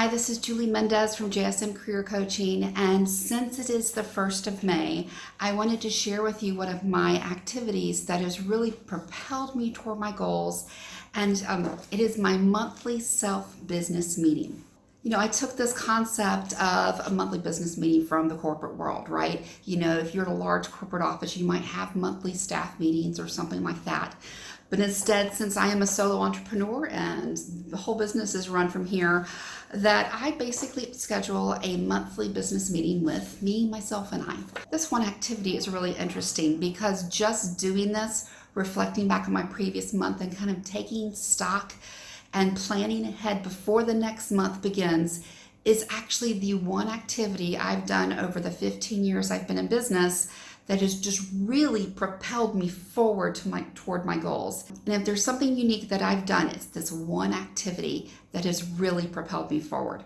Hi, this is Julie Mendez from JSM Career Coaching, and since it is the 1st of May, I wanted to share with you one of my activities that has really propelled me toward my goals, and it is my monthly self-business meeting. You know, I took this concept of a monthly business meeting from the corporate world, right? You know, if you're in a large corporate office, you might have monthly staff meetings or something like that. But instead, since I am a solo entrepreneur and the whole business is run from here, that I basically schedule a monthly business meeting with me, myself, and I. This one activity is really interesting because just doing this, reflecting back on my previous month and kind of taking stock and planning ahead before the next month begins is actually the one activity I've done over the 15 years I've been in business that has just really propelled me forward toward my goals. And if there's something unique that I've done, it's this one activity that has really propelled me forward.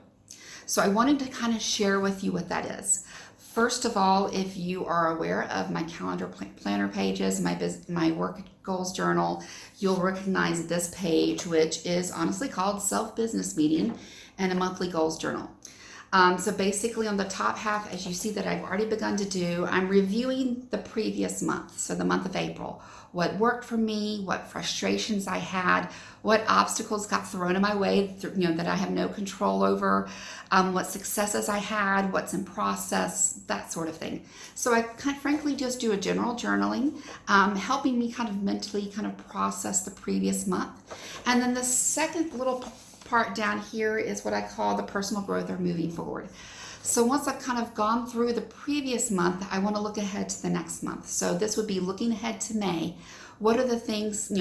So I wanted to kind of share with you what that is. First of all, if you are aware of my calendar planner pages, my work goals journal, you'll recognize this page, which is honestly called Self-Business Meeting and a Monthly Goals Journal. So basically on the top half, as you see that I've already begun to do, I'm reviewing the previous month, so the month of April. What worked for me, what frustrations I had, what obstacles got thrown in my way, that I have no control over, what successes I had, what's in process, that sort of thing. So I frankly just do a general journaling, helping me kind of mentally kind of process the previous month. And then the second little part down here is what I call the personal growth or moving forward. So once I've kind of gone through the previous month, I want to look ahead to the next month. So this would be looking ahead to May. What are the things,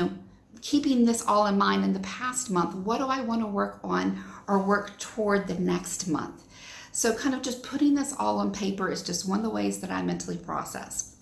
keeping this all in mind in the past month, what do I want to work on or work toward the next month? So kind of just putting this all on paper is just one of the ways that I mentally process.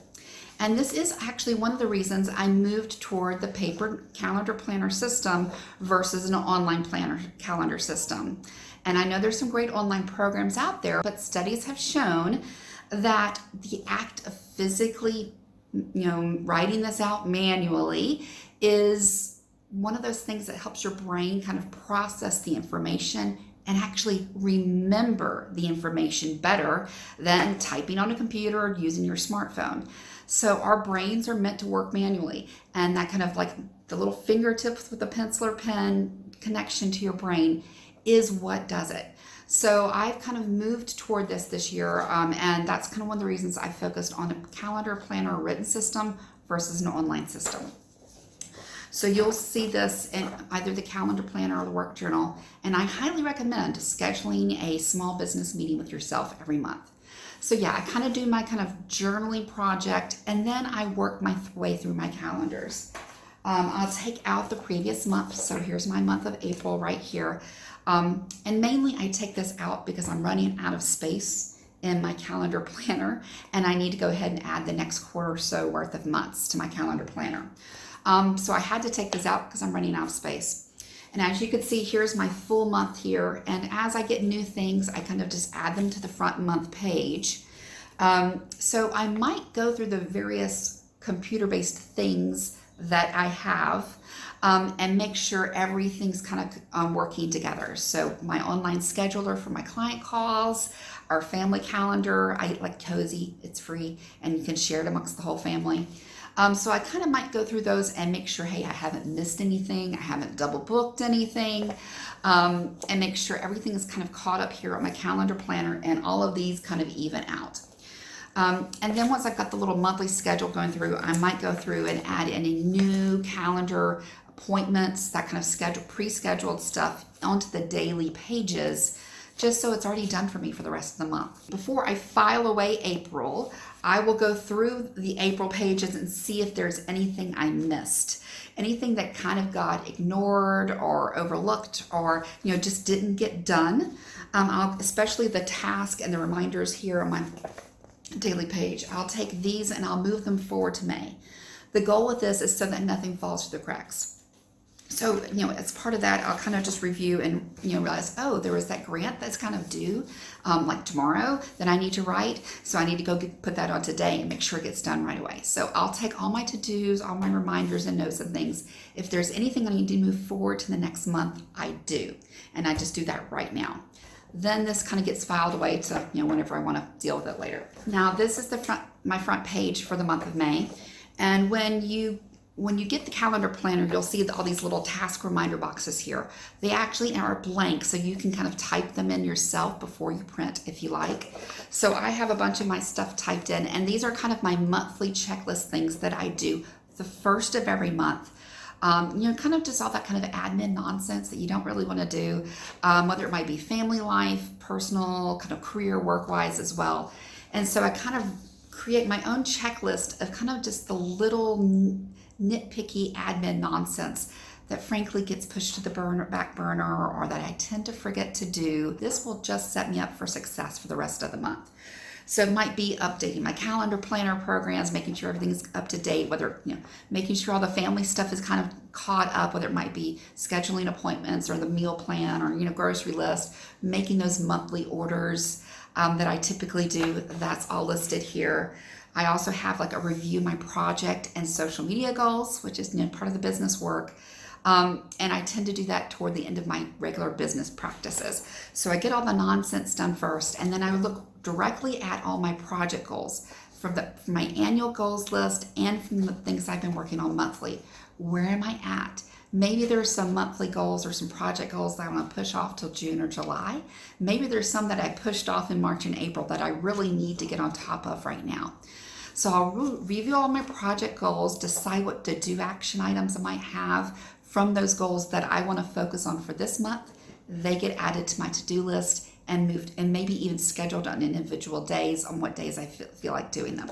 And this is actually one of the reasons I moved toward the paper calendar planner system versus an online planner calendar system. And I know there's some great online programs out there, but studies have shown that the act of physically, writing this out manually is one of those things that helps your brain kind of process the information and actually remember the information better than typing on a computer or using your smartphone. So our brains are meant to work manually, and that kind of like the little fingertips with a pencil or pen connection to your brain is what does it. So I've kind of moved toward this year, and that's kind of one of the reasons I focused on a calendar planner written system versus an online system. So you'll see this in either the calendar planner or the work journal, and I highly recommend scheduling a small business meeting with yourself every month. So yeah, I kind of do my kind of journaling project, and then I work my way through my calendars. I'll take out the previous month. So here's my month of April right here. And mainly I take this out because I'm running out of space in my calendar planner, and I need to go ahead and add the next quarter or so worth of months to my calendar planner. So I had to take this out because I'm running out of space. And as you can see, here's my full month here. And as I get new things, I kind of just add them to the front month page. So I might go through the various computer-based things that I have and make sure everything's kind of working together. So my online scheduler for my client calls, our family calendar, I like Cozy, it's free, and you can share it amongst the whole family. So I kind of might go through those and make sure, hey, I haven't missed anything, I haven't double booked anything, and make sure everything is kind of caught up here on my calendar planner, and all of these kind of even out. And then once I've got the little monthly schedule going through, I might go through and add any new calendar appointments, that kind of pre-scheduled stuff onto the daily pages, just so it's already done for me for the rest of the month. Before I file away April, I will go through the April pages and see if there's anything I missed, anything that kind of got ignored or overlooked or just didn't get done. Especially the task and the reminders here on my daily page. I'll take these and I'll move them forward to May. The goal with this is so that nothing falls through the cracks. So, as part of that, I'll kind of just review and, realize, oh, there was that grant that's kind of due, like tomorrow, that I need to write. So I need to go put that on today and make sure it gets done right away. So I'll take all my to-dos, all my reminders and notes and things. If there's anything I need to move forward to the next month, I do. And I just do that right now. then this kind of gets filed away to, whenever I want to deal with it later. Now, this is my front page for the month of May. And when you get the calendar planner, you'll see all these little task reminder boxes here. They actually are blank, so you can kind of type them in yourself before you print if you like. So I have a bunch of my stuff typed in, and these are kind of my monthly checklist things that I do the first of every month. Kind of just all that kind of admin nonsense that you don't really want to do, whether it might be family life, personal, kind of career, work-wise as well. And so I kind of create my own checklist of kind of just the little nitpicky admin nonsense that frankly gets pushed to the back burner, or that I tend to forget to do. This will just set me up for success for the rest of the month. So it might be updating my calendar planner programs, making sure everything's up to date, whether, making sure all the family stuff is kind of caught up, whether it might be scheduling appointments or the meal plan or, grocery list, making those monthly orders that I typically do. That's all listed here. I also have like a review my project and social media goals, which is part of the business work. And I tend to do that toward the end of my regular business practices. So I get all the nonsense done first, and then I look directly at all my project goals from my annual goals list and from the things I've been working on monthly. Where am I at? Maybe there's some monthly goals or some project goals that I want to push off till June or July. Maybe there's some that I pushed off in March and April that I really need to get on top of right now. So I'll review all my project goals, decide what to-do action items I might have from those goals that I want to focus on for this month. They get added to my to-do list and moved, and maybe even scheduled on individual days on what days I feel like doing them.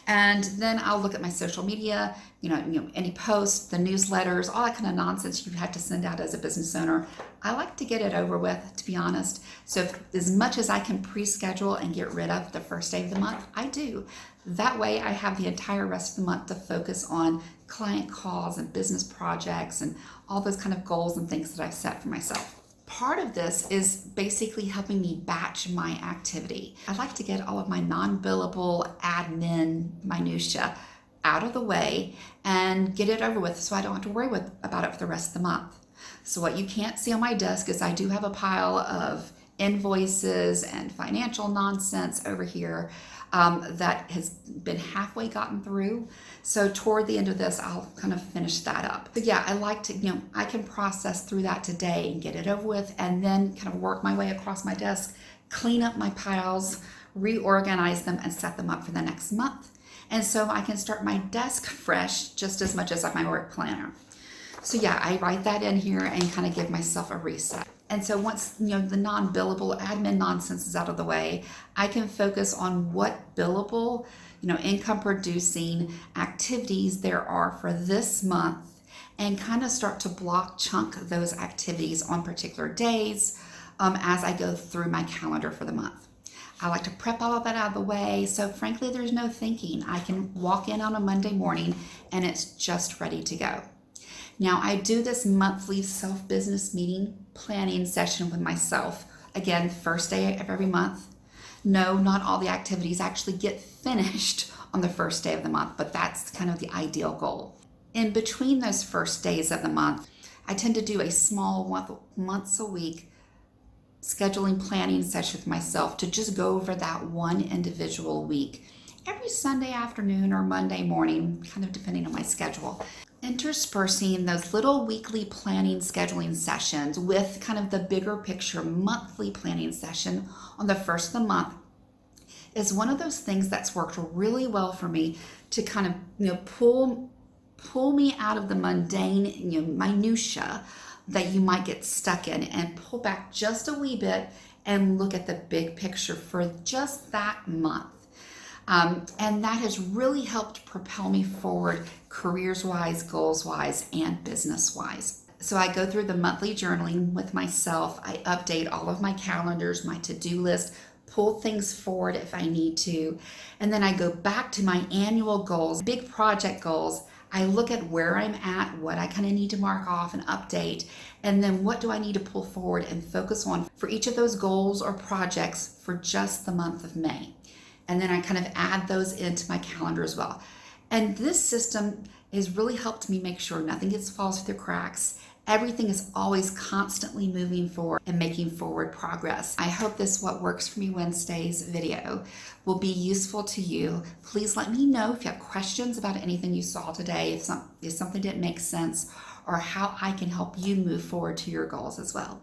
And then I'll look at my social media, any posts, the newsletters, all that kind of nonsense you have to send out as a business owner. I like to get it over with, to be honest. So as much as I can pre-schedule and get rid of the first day of the month, I do. That way I have the entire rest of the month to focus on client calls and business projects and all those kind of goals and things that I've set for myself. Part of this is basically helping me batch my activity. I like to get all of my non-billable admin minutia out of the way and get it over with so I don't have to worry about it for the rest of the month. So what you can't see on my desk is I do have a pile of invoices and financial nonsense over here that has been halfway gotten through. So toward the end of this, I'll kind of finish that up. But yeah, I like to, I can process through that today and get it over with, and then kind of work my way across my desk, clean up my piles, reorganize them, and set them up for the next month. And so I can start my desk fresh just as much as my work planner. So yeah, I write that in here and kind of give myself a reset. And so once, the non-billable admin nonsense is out of the way, I can focus on what billable, income producing activities there are for this month, and kind of start to chunk those activities on particular days as I go through my calendar for the month. I like to prep all of that out of the way, so frankly, there's no thinking. I can walk in on a Monday morning and it's just ready to go. Now, I do this monthly self-business meeting planning session with myself. Again, first day of every month. No, not all the activities actually get finished on the first day of the month, but that's kind of the ideal goal. In between those first days of the month, I tend to do a small once a week scheduling planning session with myself to just go over that one individual week every Sunday afternoon or Monday morning, kind of depending on my schedule. Interspersing those little weekly planning scheduling sessions with kind of the bigger picture monthly planning session on the first of the month is one of those things that's worked really well for me to kind of pull me out of the mundane minutia that you might get stuck in, and pull back just a wee bit and look at the big picture for just that month. And that has really helped propel me forward careers-wise, goals-wise, and business-wise. So I go through the monthly journaling with myself. I update all of my calendars, my to-do list, pull things forward if I need to. And then I go back to my annual goals, big project goals. I look at where I'm at, what I kind of need to mark off and update, and then what do I need to pull forward and focus on for each of those goals or projects for just the month of May. And then I kind of add those into my calendar as well. And this system has really helped me make sure nothing falls through the cracks, Everything is always constantly moving forward and making forward progress. I hope this What Works For Me Wednesdays video will be useful to you. Please let me know if you have questions about anything you saw today, if something didn't make sense, or how I can help you move forward to your goals as well.